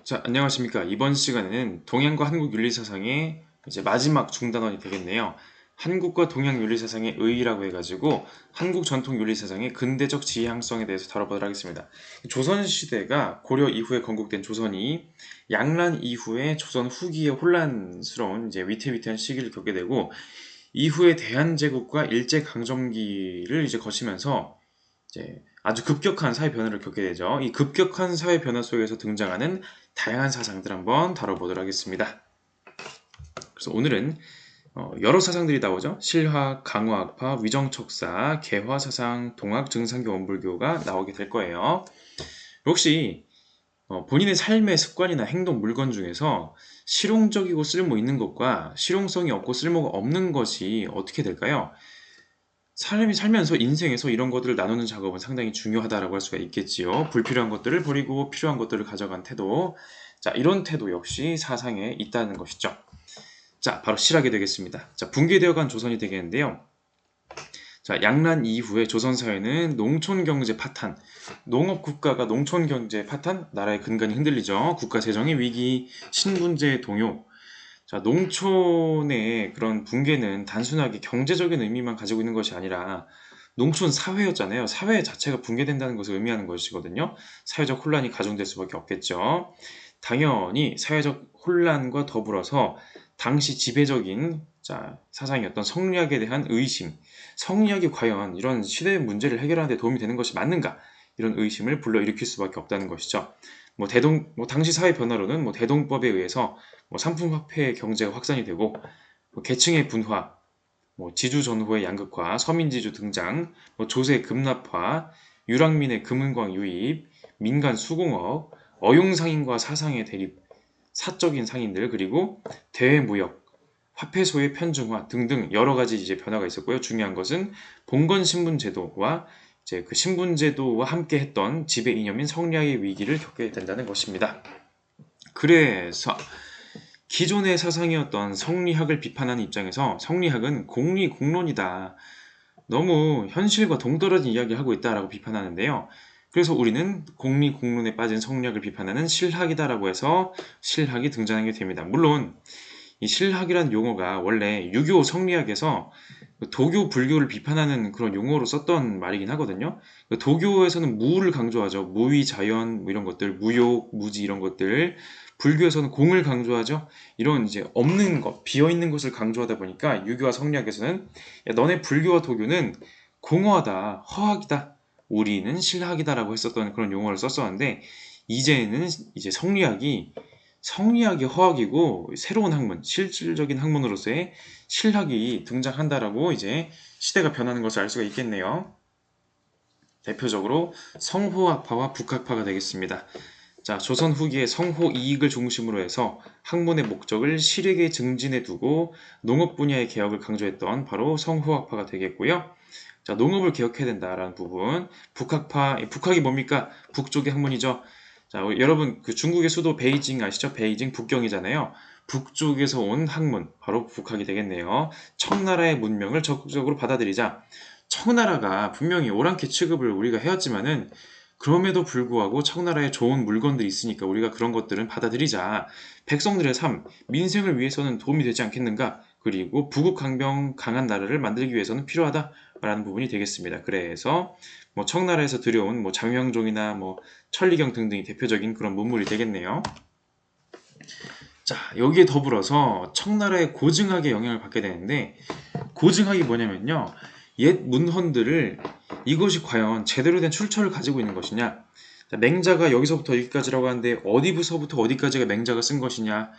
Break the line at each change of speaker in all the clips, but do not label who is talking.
자, 안녕하십니까. 이번 시간에는 동양과 한국 윤리사상의 이제 마지막 중단원이 되겠네요. 한국과 동양 윤리사상의 의의라고 해가지고 한국 전통 윤리사상의 근대적 지향성에 대해서 다뤄보도록 하겠습니다. 조선시대가 고려 이후에 건국된 조선이 양란 이후에 조선 후기에 혼란스러운 이제 위태위태한 시기를 겪게 되고 이후에 대한제국과 일제강점기를 이제 거치면서 이제 아주 급격한 사회 변화를 겪게 되죠. 이 급격한 사회 변화 속에서 등장하는 다양한 사상들 한번 다뤄보도록 하겠습니다. 그래서 오늘은 여러 사상들이 나오죠. 실학, 강화학파, 위정척사, 개화사상, 동학, 증상교, 원불교가 나오게 될 거예요. 혹시 본인의 삶의 습관이나 행동, 물건 중에서 실용적이고 쓸모 있는 것과 실용성이 없고 쓸모가 없는 것이 어떻게 될까요? 사람이 살면서 인생에서 이런 것들을 나누는 작업은 상당히 중요하다라고 할 수가 있겠지요. 불필요한 것들을 버리고 필요한 것들을 가져간 태도. 자, 이런 태도 역시 사상에 있다는 것이죠. 자, 바로 실하게 되겠습니다. 자, 붕괴되어간 조선이 되겠는데요. 자, 양란 이후에 조선 사회는 농촌 경제 파탄, 농업 국가가 농촌 경제 파탄, 나라의 근간이 흔들리죠. 국가 재정의 위기, 신분제 동요. 자, 농촌의 그런 붕괴는 단순하게 경제적인 의미만 가지고 있는 것이 아니라 농촌 사회였잖아요. 사회 자체가 붕괴된다는 것을 의미하는 것이거든요. 사회적 혼란이 가중될 수밖에 없겠죠. 당연히 사회적 혼란과 더불어서 당시 지배적인 사상이었던 성리학에 대한 의심, 성리학이 과연 이런 시대의 문제를 해결하는 데 도움이 되는 것이 맞는가? 이런 의심을 불러일으킬 수밖에 없다는 것이죠. 당시 사회 변화로는 대동법에 의해서 상품 화폐 경제가 확산이 되고 계층의 분화, 지주 전후의 양극화, 서민지주 등장, 조세 급납화, 유랑민의 금은광 유입, 민간 수공업, 어용상인과 사상의 대립, 사적인 상인들, 그리고 대외무역, 화폐소의 편중화 등등 여러 가지 이제 변화가 있었고요. 중요한 것은 봉건 신분제도와 이제 그 신분제도와 함께 했던 지배 이념인 성리학의 위기를 겪게 된다는 것입니다. 그래서 기존의 사상이었던 성리학을 비판하는 입장에서 성리학은 공리 공론이다. 너무 현실과 동떨어진 이야기를 하고 있다라고 비판하는데요. 그래서 우리는 공리 공론에 빠진 성리학을 비판하는 실학이다라고 해서 실학이 등장하게 됩니다. 물론 이 실학이란 용어가 원래 유교 성리학에서 도교 불교를 비판하는 그런 용어로 썼던 말이긴 하거든요. 도교에서는 무를 강조하죠. 무위 자연 뭐 이런 것들, 무욕, 무지 이런 것들. 불교에서는 공을 강조하죠. 이런 이제 없는 것, 비어 있는 것을 강조하다 보니까 유교와 성리학에서는 야, 너네 불교와 도교는 공허하다, 허학이다. 우리는 실학이다라고 했었던 그런 용어를 썼었는데 이제는 이제 성리학이 허학이고 새로운 학문, 실질적인 학문으로서의 실학이 등장한다라고 이제 시대가 변하는 것을 알 수가 있겠네요. 대표적으로 성호학파와 북학파가 되겠습니다. 자, 조선 후기에 성호 이익을 중심으로 해서 학문의 목적을 실익에 증진해 두고 농업 분야의 개혁을 강조했던 바로 성호학파가 되겠고요. 자, 농업을 개혁해야 된다라는 부분. 북학이 뭡니까? 북쪽의 학문이죠. 자, 여러분 그 중국의 수도 베이징 아시죠? 베이징 북경이잖아요. 북쪽에서 온 학문, 바로 북학이 되겠네요. 청나라의 문명을 적극적으로 받아들이자. 청나라가 분명히 오랑캐 취급을 우리가 해왔지만은 그럼에도 불구하고 청나라에 좋은 물건들이 있으니까 우리가 그런 것들은 받아들이자. 백성들의 삶, 민생을 위해서는 도움이 되지 않겠는가? 그리고 부국강병 강한 나라를 만들기 위해서는 필요하다라는 부분이 되겠습니다. 그래서 청나라에서 들여온 장영종이나 천리경 등등이 대표적인 그런 문물이 되겠네요. 자, 여기에 더불어서 청나라의 고증학의 영향을 받게 되는데 고증학이 뭐냐면요. 옛 문헌들을 이것이 과연 제대로 된 출처를 가지고 있는 것이냐. 자, 맹자가 여기서부터 여기까지라고 하는데 어디부터부터 어디까지가 맹자가 쓴 것이냐.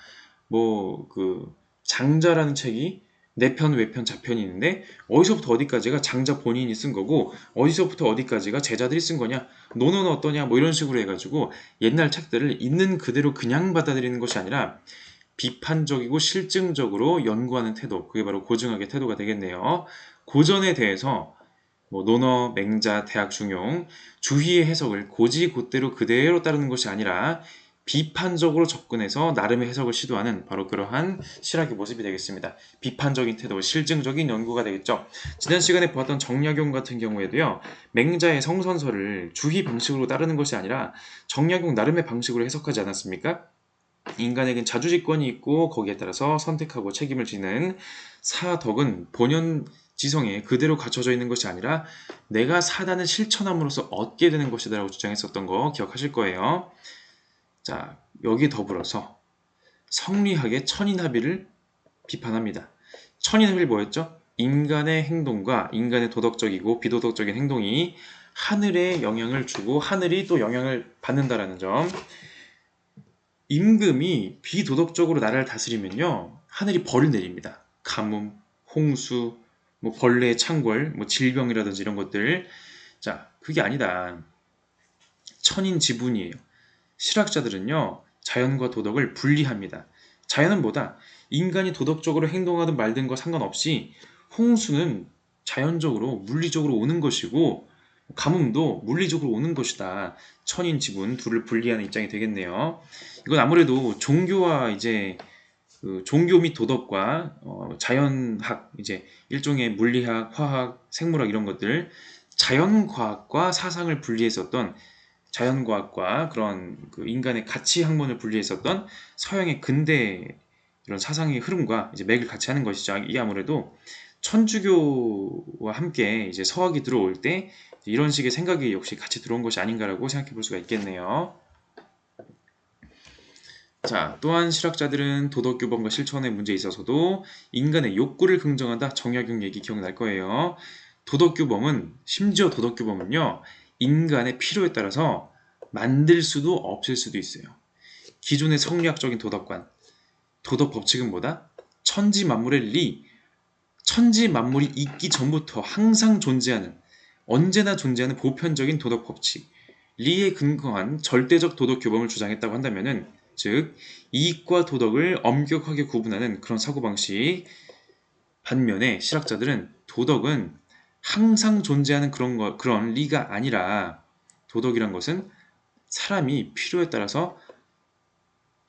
장자라는 책이 내편, 외편, 자편이 있는데 어디서부터 어디까지가 장자 본인이 쓴 거고 어디서부터 어디까지가 제자들이 쓴 거냐, 논어는 어떠냐 이런 식으로 해가지고 옛날 책들을 있는 그대로 그냥 받아들이는 것이 아니라 비판적이고 실증적으로 연구하는 태도, 그게 바로 고증학의 태도가 되겠네요. 고전에 대해서 논어, 맹자, 대학 중용, 주희의 해석을 고지곧대로 그대로 따르는 것이 아니라 비판적으로 접근해서 나름의 해석을 시도하는 바로 그러한 실학의 모습이 되겠습니다. 비판적인 태도, 실증적인 연구가 되겠죠. 지난 시간에 보았던 정약용 같은 경우에도요. 맹자의 성선설을 주희 방식으로 따르는 것이 아니라 정약용 나름의 방식으로 해석하지 않았습니까? 인간에겐 자주직권이 있고 거기에 따라서 선택하고 책임을 지는 사덕은 본연지성에 그대로 갖춰져 있는 것이 아니라 내가 사단을 실천함으로써 얻게 되는 것이다 라고 주장했었던 거 기억하실 거예요. 자, 여기 더불어서 성리학의 천인합의를 비판합니다. 천인합의를 뭐였죠? 인간의 행동과 인간의 도덕적이고 비도덕적인 행동이 하늘에 영향을 주고 하늘이 또 영향을 받는다라는 점. 임금이 비도덕적으로 나라를 다스리면요, 하늘이 벌을 내립니다. 가뭄, 홍수, 뭐 벌레의 창궐, 뭐 질병이라든지 이런 것들. 자, 그게 아니다. 천인지분이에요. 실학자들은요, 자연과 도덕을 분리합니다. 자연은 뭐다? 인간이 도덕적으로 행동하든 말든 거 상관없이 홍수는 자연적으로 물리적으로 오는 것이고 가뭄도 물리적으로 오는 것이다. 천인지분 둘을 분리하는 입장이 되겠네요. 이건 아무래도 종교와 이제 그 종교 및 도덕과 자연학, 이제 일종의 물리학, 화학, 생물학 이런 것들, 자연과학과 사상을 분리했었던, 자연과학과 그런 그 인간의 가치 학문을 분리했었던 서양의 근대 이런 사상의 흐름과 이제 맥을 같이 하는 것이죠. 이게 아무래도 천주교와 함께 이제 서학이 들어올 때 이런 식의 생각이 역시 같이 들어온 것이 아닌가라고 생각해 볼 수가 있겠네요. 자, 또한 실학자들은 도덕규범과 실천의 문제에 있어서도 인간의 욕구를 긍정한다. 정약용 얘기 기억날 거예요. 도덕규범은, 심지어 도덕규범은요, 인간의 필요에 따라서 만들 수도 없앨 수도 있어요. 기존의 성리학적인 도덕관, 도덕 법칙은 뭐다? 천지 만물의 리, 천지 만물이 있기 전부터 항상 존재하는, 언제나 존재하는 보편적인 도덕 법칙, 리에 근거한 절대적 도덕 규범을 주장했다고 한다면은, 즉 이익과 도덕을 엄격하게 구분하는 그런 사고방식. 반면에 실학자들은 도덕은 항상 존재하는 그런 리가 아니라, 도덕이란 것은 사람이 필요에 따라서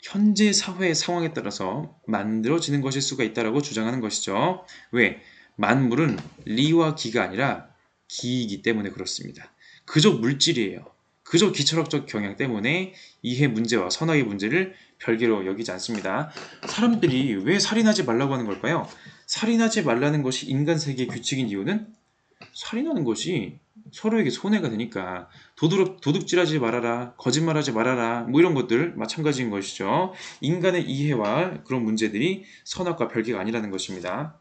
현재 사회의 상황에 따라서 만들어지는 것일 수가 있다고 주장하는 것이죠. 왜? 만물은 리와 기가 아니라 기이기 때문에 그렇습니다. 그저 물질이에요. 그저 기철학적 경향 때문에 이해 문제와 선악의 문제를 별개로 여기지 않습니다. 사람들이 왜 살인하지 말라고 하는 걸까요? 살인하지 말라는 것이 인간 세계의 규칙인 이유는 살인하는 것이 서로에게 손해가 되니까. 도둑질하지 말아라, 거짓말하지 말아라, 뭐 이런 것들 마찬가지인 것이죠. 인간의 이해와 그런 문제들이 선악과 별개가 아니라는 것입니다.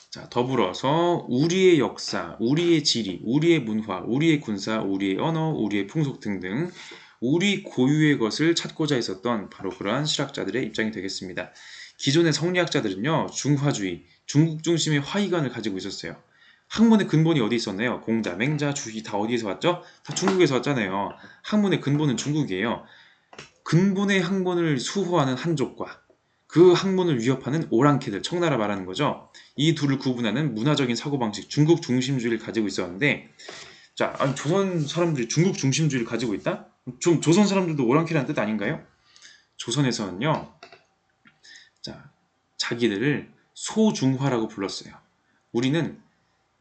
자, 더불어서 우리의 역사, 우리의 지리, 우리의 문화, 우리의 군사, 우리의 언어, 우리의 풍속 등등 우리 고유의 것을 찾고자 했었던 바로 그러한 실학자들의 입장이 되겠습니다. 기존의 성리학자들은요, 중화주의, 중국 중심의 화이관을 가지고 있었어요. 학문의 근본이 어디 있었나요? 공자, 맹자, 주희 다 어디에서 왔죠? 다 중국에서 왔잖아요. 학문의 근본은 중국이에요. 근본의 학문을 수호하는 한족과 그 학문을 위협하는 오랑캐들, 청나라 말하는 거죠. 이 둘을 구분하는 문화적인 사고방식, 중국 중심주의를 가지고 있었는데, 자, 아니, 조선 사람들이 중국 중심주의를 가지고 있다? 좀 조선 사람들도 오랑캐라는 뜻 아닌가요? 조선에서는요, 자, 자기들을 소중화라고 불렀어요. 우리는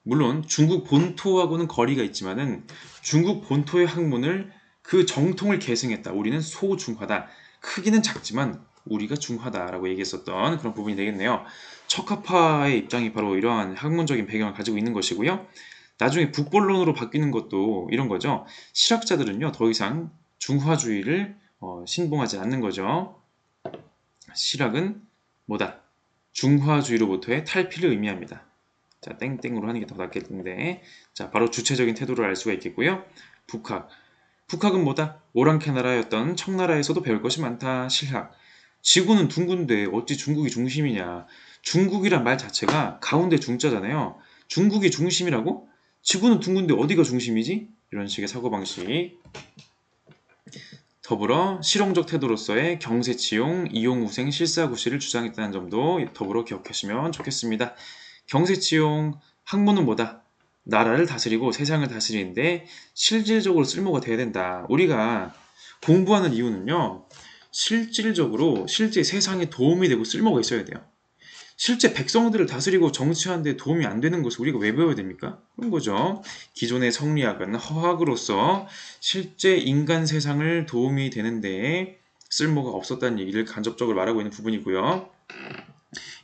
물론 중국 본토하고는 거리가 있지만은 중국 본토의 학문을 그 정통을 계승했다. 우리는 소중화다. 크기는 작지만 우리가 중화다라고 얘기했었던 그런 부분이 되겠네요. 척학파의 입장이 바로 이러한 학문적인 배경을 가지고 있는 것이고요. 나중에 북본론으로 바뀌는 것도 이런 거죠. 실학자들은요, 더 이상 중화주의를 신봉하지 않는 거죠. 실학은 뭐다? 중화주의로부터의 탈피를 의미합니다. 자, 땡땡으로 하는 게 더 낫겠는데, 자, 바로 주체적인 태도를 알 수가 있겠고요. 북학. 북학은 뭐다? 오랑캐 나라였던 청나라에서도 배울 것이 많다. 실학. 지구는 둥근데 어찌 중국이 중심이냐. 중국이란 말 자체가 가운데 중자잖아요. 중국이 중심이라고? 지구는 둥근데 어디가 중심이지? 이런 식의 사고방식. 더불어 실용적 태도로서의 경세치용, 이용우생, 실사구시를 주장했다는 점도 더불어 기억하시면 좋겠습니다. 경세치용, 학문은 뭐다? 나라를 다스리고 세상을 다스리는데 실질적으로 쓸모가 돼야 된다. 우리가 공부하는 이유는요, 실질적으로 실제 세상에 도움이 되고 쓸모가 있어야 돼요. 실제 백성들을 다스리고 정치하는 데 도움이 안 되는 것을 우리가 왜 배워야 됩니까? 그런 거죠. 기존의 성리학은 허학으로서 실제 인간 세상을 도움이 되는데 쓸모가 없었다는 얘기를 간접적으로 말하고 있는 부분이고요.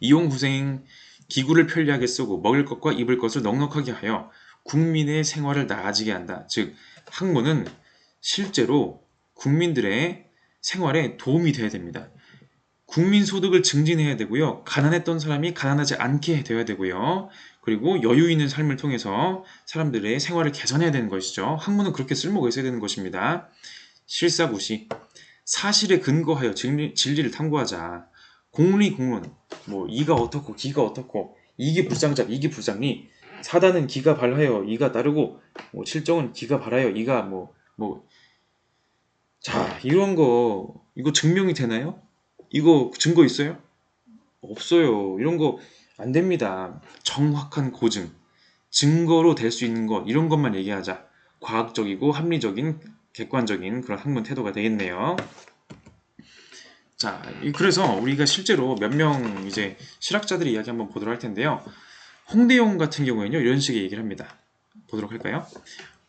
이용후생 기구를 편리하게 쓰고 먹을 것과 입을 것을 넉넉하게 하여 국민의 생활을 나아지게 한다. 즉 학문은 실제로 국민들의 생활에 도움이 돼야 됩니다. 국민 소득을 증진해야 되고요. 가난했던 사람이 가난하지 않게 되어야 되고요. 그리고 여유 있는 삶을 통해서 사람들의 생활을 개선해야 되는 것이죠. 학문은 그렇게 쓸모가 있어야 되는 것입니다. 실사구시 사실에 근거하여 진리를 탐구하자. 공리공론 뭐 이가 어떻고 기가 어떻고 이게 불상잡 이게 불상리 사단은 기가 발하여 이가 따르고 뭐 칠정은 기가 발하여 이가 자 이런 거 이거 증명이 되나요? 이거 증거 있어요? 없어요. 이런 거 안 됩니다. 정확한 고증, 증거로 될 수 있는 것 이런 것만 얘기하자. 과학적이고 합리적인 객관적인 그런 학문 태도가 되겠네요. 자, 그래서 우리가 실제로 몇 명 이제 실학자들의 이야기 한번 보도록 할 텐데요. 홍대용 같은 경우에는요, 이런 식의 얘기를 합니다. 보도록 할까요?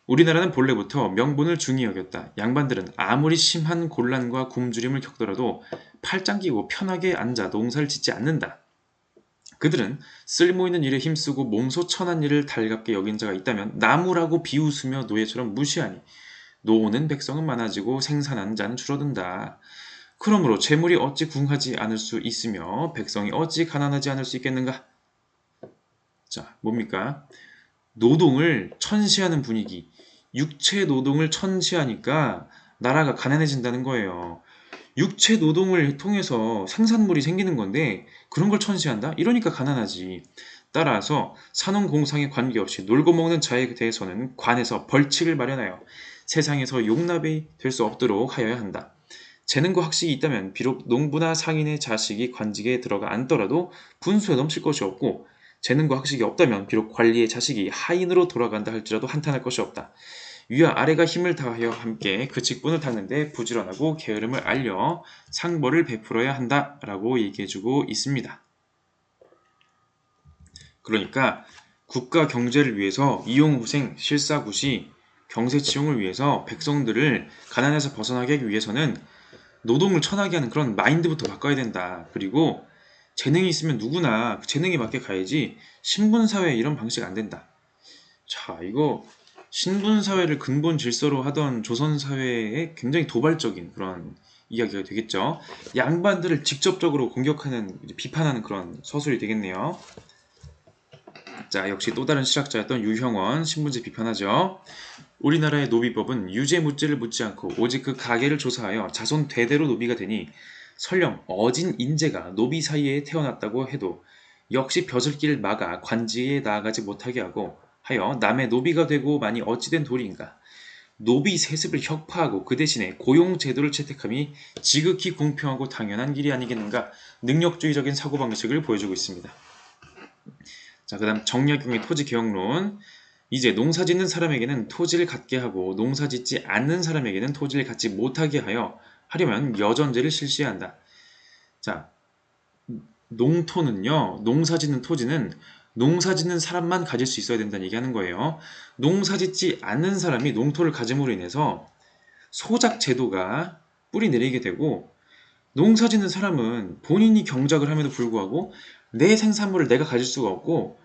우리나라는 본래부터 명분을 중히 여겼다. 양반들은 아무리 심한 곤란과 굶주림을 겪더라도 팔짱 끼고 편하게 앉아 농사를 짓지 않는다. 그들은 쓸모있는 일에 힘쓰고 몸소 천한 일을 달갑게 여긴 자가 있다면 나무라고 비웃으며 노예처럼 무시하니 노는 백성은 많아지고 생산한 자는 줄어든다. 그러므로 재물이 어찌 궁하지 않을 수 있으며 백성이 어찌 가난하지 않을 수 있겠는가? 자, 뭡니까? 노동을 천시하는 분위기, 육체 노동을 천시하니까 나라가 가난해진다는 거예요. 육체 노동을 통해서 생산물이 생기는 건데 그런 걸 천시한다? 이러니까 가난하지. 따라서 산업공상에 관계없이 놀고 먹는 자에 대해서는 관에서 벌칙을 마련하여 세상에서 용납이 될 수 없도록 하여야 한다. 재능과 학식이 있다면 비록 농부나 상인의 자식이 관직에 들어가 앉더라도 분수에 넘칠 것이 없고 재능과 학식이 없다면 비록 관리의 자식이 하인으로 돌아간다 할지라도 한탄할 것이 없다. 위와 아래가 힘을 다하여 함께 그 직분을 닦는데 부지런하고 게으름을 알려 상벌을 베풀어야 한다라고 얘기해주고 있습니다. 그러니까 국가 경제를 위해서 이용후생 실사구시 경세치용을 위해서 백성들을 가난에서 벗어나게 하기 위해서는 노동을 천하게 하는 그런 마인드부터 바꿔야 된다. 그리고 재능이 있으면 누구나 그 재능에 맞게 가야지 신분사회 이런 방식 안 된다. 자, 이거 신분사회를 근본 질서로 하던 조선사회의 굉장히 도발적인 그런 이야기가 되겠죠. 양반들을 직접적으로 공격하는, 비판하는 그런 서술이 되겠네요. 자, 역시 또 다른 실학자였던 유형원 신분제 비판하죠. 우리나라의 노비법은 유죄무죄를 묻지 않고 오직 그 가계를 조사하여 자손 대대로 노비가 되니 설령 어진 인재가 노비 사이에 태어났다고 해도 역시 벼슬길을 막아 관지에 나아가지 못하게 하여 남의 노비가 되고 많이 어찌된 도리인가. 노비 세습을 혁파하고 그 대신에 고용제도를 채택함이 지극히 공평하고 당연한 길이 아니겠는가. 능력주의적인 사고방식을 보여주고 있습니다. 자, 그 다음 정약용의 토지개혁론. 이제 농사짓는 사람에게는 토지를 갖게 하고 농사짓지 않는 사람에게는 토지를 갖지 못하게 하려면 여전제를 실시해야 한다. 자, 농토는요, 농사짓는 토지는 농사짓는 사람만 가질 수 있어야 된다는 얘기하는 거예요. 농사짓지 않는 사람이 농토를 가짐으로 인해서 소작 제도가 뿌리 내리게 되고 농사짓는 사람은 본인이 경작을 함에도 불구하고 내 생산물을 내가 가질 수가 없고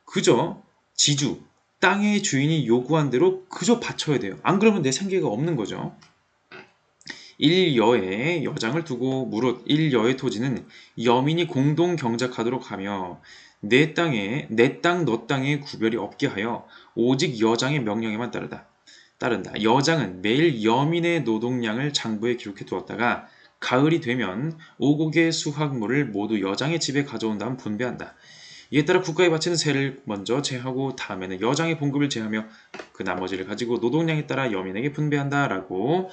그저 지주, 땅의 주인이 요구한 대로 그저 바쳐야 돼요. 안 그러면 내 생계가 없는 거죠. 일여에 여장을 두고 무릇 일여의 토지는 여민이 공동 경작하도록 하며 내 땅 너 땅의 구별이 없게 하여 오직 여장의 명령에만 따른다. 여장은 매일 여민의 노동량을 장부에 기록해 두었다가 가을이 되면 오곡의 수확물을 모두 여장의 집에 가져온 다음 분배한다. 이에 따라 국가에 바치는 세를 먼저 제하고 다음에는 여장의 봉급을 제하며 그 나머지를 가지고 노동량에 따라 여민에게 분배한다라고.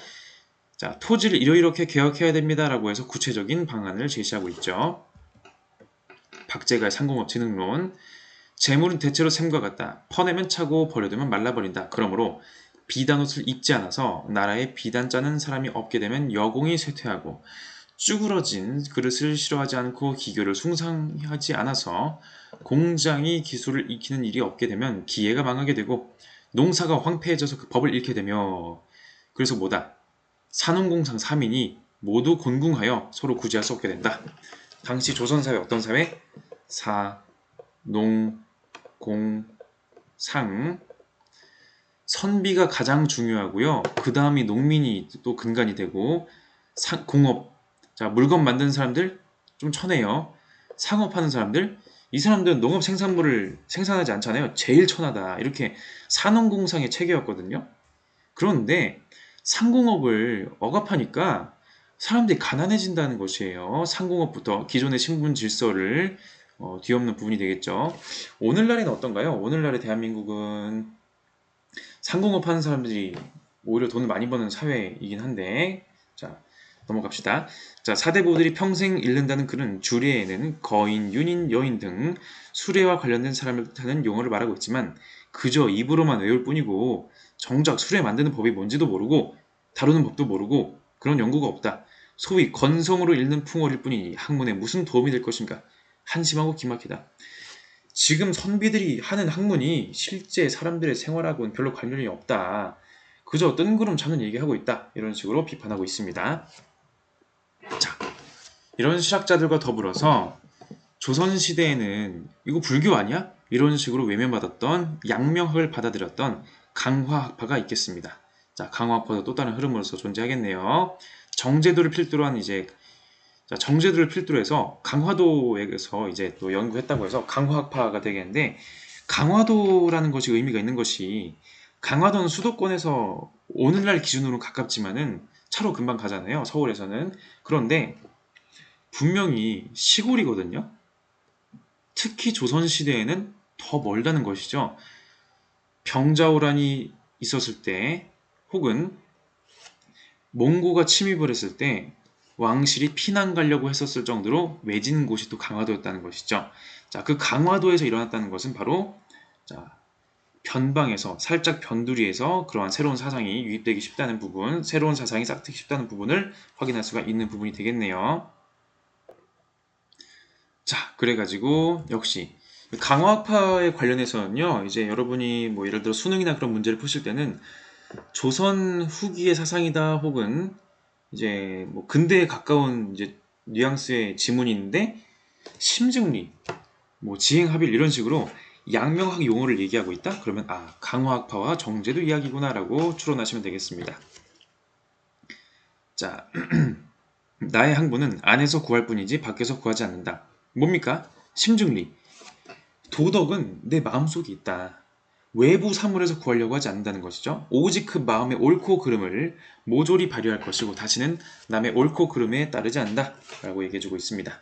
자, 토지를 이렇게 개혁해야 됩니다라고 해서 구체적인 방안을 제시하고 있죠. 박재가의 상공업 진흥론. 재물은 대체로 샘과 같다. 퍼내면 차고 버려두면 말라버린다. 그러므로 비단옷을 입지 않아서 나라에 비단 짜는 사람이 없게 되면 여공이 쇠퇴하고 쭈그러진 그릇을 싫어하지 않고 기교를 숭상하지 않아서 공장이 기술을 익히는 일이 없게 되면 기회가 망하게 되고 농사가 황폐해져서 그 법을 잃게 되며 그래서 뭐다? 산업공상 3인이 모두 곤궁하여 서로 구제할 수 없게 된다. 당시 조선사회 어떤 사회? 사, 농, 공, 상. 선비가 가장 중요하고요. 그 다음이 농민이 또 근간이 되고 공업, 자 물건 만드는 사람들 좀 천해요. 상업하는 사람들, 이 사람들은 농업 생산물을 생산하지 않잖아요. 제일 천하다. 이렇게 산업공상의 체계였거든요. 그런데 상공업을 억압하니까 사람들이 가난해진다는 것이에요. 상공업부터 기존의 신분 질서를 뒤엎는 부분이 되겠죠. 오늘날에는 어떤가요? 오늘날의 대한민국은 상공업 하는 사람들이 오히려 돈을 많이 버는 사회이긴 한데, 자 넘어갑시다. 자, 사대부들이 평생 잃는다는 글은 주례에는 거인, 윤인, 여인 등 수레와 관련된 사람을 뜻하는 용어를 말하고 있지만 그저 입으로만 외울 뿐이고 정작 수레 만드는 법이 뭔지도 모르고 다루는 법도 모르고 그런 연구가 없다. 소위 건성으로 읽는 풍월일 뿐이니 학문에 무슨 도움이 될 것인가? 한심하고 기막히다. 지금 선비들이 하는 학문이 실제 사람들의 생활하고는 별로 관련이 없다. 그저 뜬구름 잡는 얘기하고 있다. 이런 식으로 비판하고 있습니다. 자, 이런 실학자들과 더불어서 조선시대에는 이거 불교 아니야? 이런 식으로 외면받았던 양명학을 받아들였던 강화학파가 있겠습니다. 자, 강화학파도 또 다른 흐름으로서 존재하겠네요. 정제도를 필두로 한 이제 정제도를 필두로 해서 강화도에서 이제 또 연구했다고 해서 강화학파가 되겠는데, 강화도라는 것이 의미가 있는 것이 강화도는 수도권에서 오늘날 기준으로 가깝지만은 차로 금방 가잖아요. 서울에서는. 그런데 분명히 시골이거든요. 특히 조선시대에는 더 멀다는 것이죠. 병자호란이 있었을 때 혹은 몽고가 침입을 했을 때 왕실이 피난 가려고 했었을 정도로 외진 곳이 또 강화도였다는 것이죠. 자, 그 강화도에서 일어났다는 것은 바로 자, 변방에서 살짝 변두리에서 그러한 새로운 사상이 유입되기 쉽다는 부분, 새로운 사상이 싹트기 쉽다는 부분을 확인할 수가 있는 부분이 되겠네요. 자, 그래가지고 역시 강화학파에 관련해서는요, 이제 여러분이 뭐 예를 들어 수능이나 그런 문제를 푸실 때는 조선 후기의 사상이다 혹은 이제 뭐 근대에 가까운 이제 뉘앙스의 지문이 있는데 심증리, 뭐 지행합일 이런 식으로 양명학 용어를 얘기하고 있다? 그러면 아, 강화학파와 정제도 이야기구나라고 추론하시면 되겠습니다. 자, 나의 학문은 안에서 구할 뿐이지 밖에서 구하지 않는다. 뭡니까? 심증리. 도덕은 내 마음속에 있다. 외부 사물에서 구하려고 하지 않는다는 것이죠. 오직 그 마음의 옳고 그름을 모조리 발휘할 것이고 다시는 남의 옳고 그름에 따르지 않는다 라고 얘기해주고 있습니다.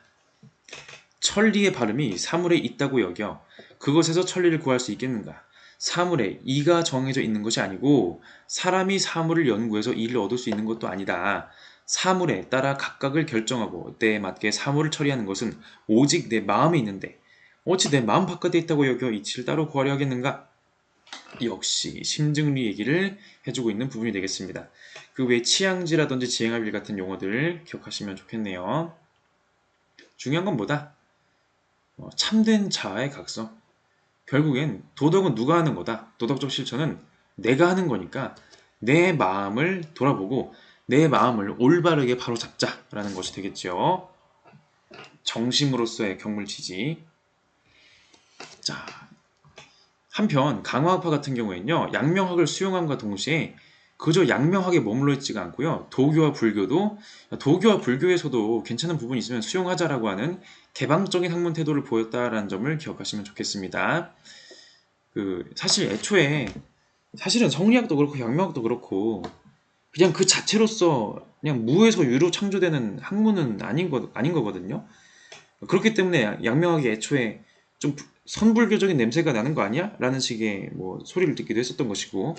천리의 발음이 사물에 있다고 여겨 그것에서 천리를 구할 수 있겠는가? 사물에 이가 정해져 있는 것이 아니고 사람이 사물을 연구해서 이를 얻을 수 있는 것도 아니다. 사물에 따라 각각을 결정하고 때에 맞게 사물을 처리하는 것은 오직 내 마음에 있는데 어찌 내 마음 바깥에 있다고 여겨 이치를 따로 구하려 하겠는가? 역시 심증리 얘기를 해주고 있는 부분이 되겠습니다. 그 외 치양지라든지 지행합일 같은 용어들 기억하시면 좋겠네요. 중요한 건 뭐다? 참된 자아의 각성. 결국엔 도덕은 누가 하는 거다. 도덕적 실천은 내가 하는 거니까 내 마음을 돌아보고 내 마음을 올바르게 바로잡자라는 것이 되겠죠. 정심으로서의 경물치지. 자, 한편 강화학파 같은 경우에는요, 양명학을 수용함과 동시에 그저 양명학에 머물러 있지가 않고요, 도교와 불교에서도 괜찮은 부분이 있으면 수용하자라고 하는 개방적인 학문 태도를 보였다라는 점을 기억하시면 좋겠습니다. 사실 애초에 사실은 성리학도 그렇고 양명학도 그렇고 그냥 그 자체로서 그냥 무에서 유로 창조되는 학문은 아닌 거거든요. 그렇기 때문에 양명학이 애초에 좀 선불교적인 냄새가 나는 거 아니야? 라는 식의 뭐 소리를 듣기도 했었던 것이고,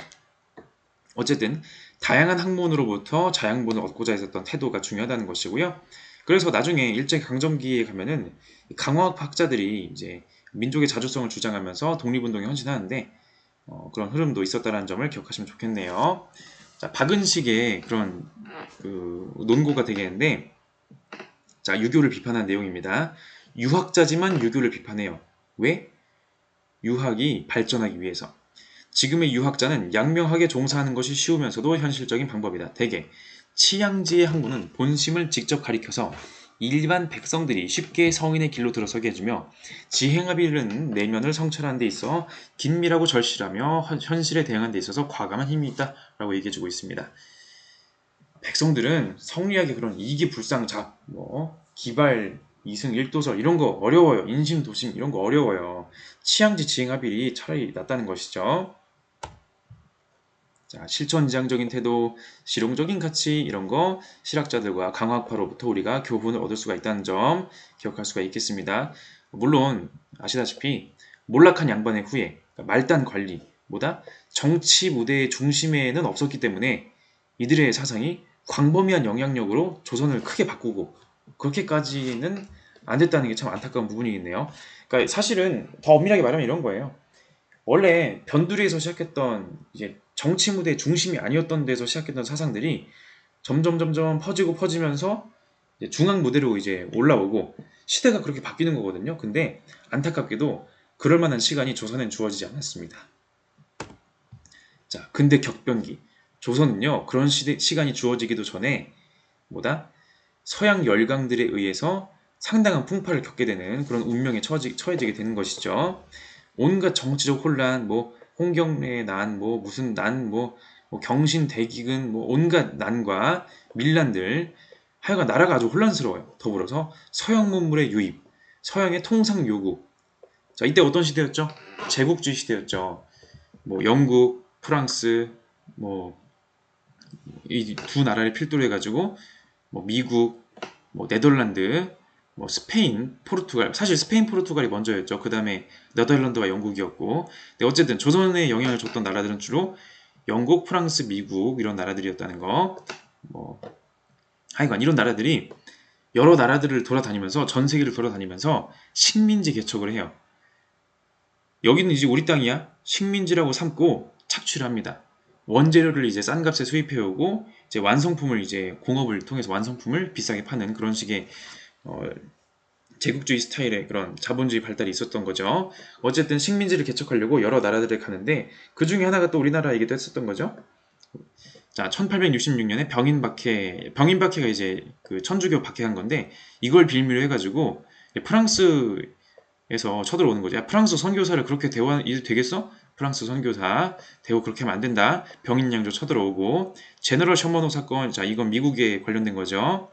어쨌든 다양한 학문으로부터 자양분을 얻고자 했었던 태도가 중요하다는 것이고요. 그래서 나중에 일제강점기에 가면은 강화학 학자들이 이제 민족의 자주성을 주장하면서 독립운동에 헌신하는데 그런 흐름도 있었다는 점을 기억하시면 좋겠네요. 자, 박은식의 그런 논고가 되겠는데, 자, 유교를 비판한 내용입니다. 유학자지만 유교를 비판해요. 왜? 유학이 발전하기 위해서. 지금의 유학자는 양명학에 종사하는 것이 쉬우면서도 현실적인 방법이다. 대개 치양지의 항구는 본심을 직접 가리켜서 일반 백성들이 쉽게 성인의 길로 들어서게 해주며 지행합의를 내면을 성찰하는 데 있어 긴밀하고 절실하며 현실에 대응하는 데 있어서 과감한 힘이 있다 라고 얘기해주고 있습니다. 백성들은 성리학의 그런 이기불상작, 기발, 이승, 일도설 이런 거 어려워요. 인심, 도심 이런 거 어려워요. 치양지 지행합일이 차라리 낫다는 것이죠. 자, 실천지향적인 태도, 실용적인 가치 이런 거 실학자들과 강학파로부터 우리가 교훈을 얻을 수가 있다는 점 기억할 수가 있겠습니다. 물론 아시다시피 몰락한 양반의 후예, 그러니까 말단 관리, 정치 무대의 중심에는 없었기 때문에 이들의 사상이 광범위한 영향력으로 조선을 크게 바꾸고 그렇게까지는 안 됐다는 게 참 안타까운 부분이겠네요. 그러니까 사실은 더 엄밀하게 말하면 이런 거예요. 원래 변두리에서 시작했던 이제 정치 무대의 중심이 아니었던 데서 시작했던 사상들이 점점 퍼지고 퍼지면서 이제 중앙 무대로 이제 올라오고 시대가 그렇게 바뀌는 거거든요. 근데 안타깝게도 그럴 만한 시간이 조선엔 주어지지 않았습니다. 자, 근데 격변기. 조선은요, 그런 시간이 주어지기도 전에 서양 열강들에 의해서 상당한 풍파를 겪게 되는 그런 운명에 처해지게 되는 것이죠. 온갖 정치적 혼란, 홍경래의 난, 무슨 난, 경신 대기근, 온갖 난과 밀란들, 하여간 나라가 아주 혼란스러워요. 더불어서 서양 문물의 유입, 서양의 통상 요구. 자, 이때 어떤 시대였죠? 제국주의 시대였죠. 영국, 프랑스, 이 두 나라를 필두로 해가지고 미국, 네덜란드, 스페인, 포르투갈. 사실 스페인, 포르투갈이 먼저였죠. 그 다음에 네덜란드와 영국이었고. 근데 어쨌든 조선에 영향을 줬던 나라들은 주로 영국, 프랑스, 미국 이런 나라들이었다는 거. 하여간 이런 나라들이 여러 나라들을 돌아다니면서 전 세계를 돌아다니면서 식민지 개척을 해요. 여기는 이제 우리 땅이야. 식민지라고 삼고 착취를 합니다. 원재료를 이제 싼 값에 수입해 오고 이제 완성품을 이제 공업을 통해서 완성품을 비싸게 파는 그런 식의 제국주의 스타일의 그런 자본주의 발달이 있었던 거죠. 어쨌든 식민지를 개척하려고 여러 나라들에 가는데 그 중에 하나가 또 우리나라이기도 했었던 거죠. 자, 1866년에 병인박해가 이제 그 천주교 박해한 건데 이걸 빌미로 해가지고 프랑스에서 쳐들어오는 거죠. 야, 프랑스 선교사를 그렇게 대우해도 되겠어? 프랑스 선교사 대우 그렇게 하면 안 된다. 병인양조 쳐들어오고 제너럴 셔머노 사건, 자 이건 미국에 관련된 거죠.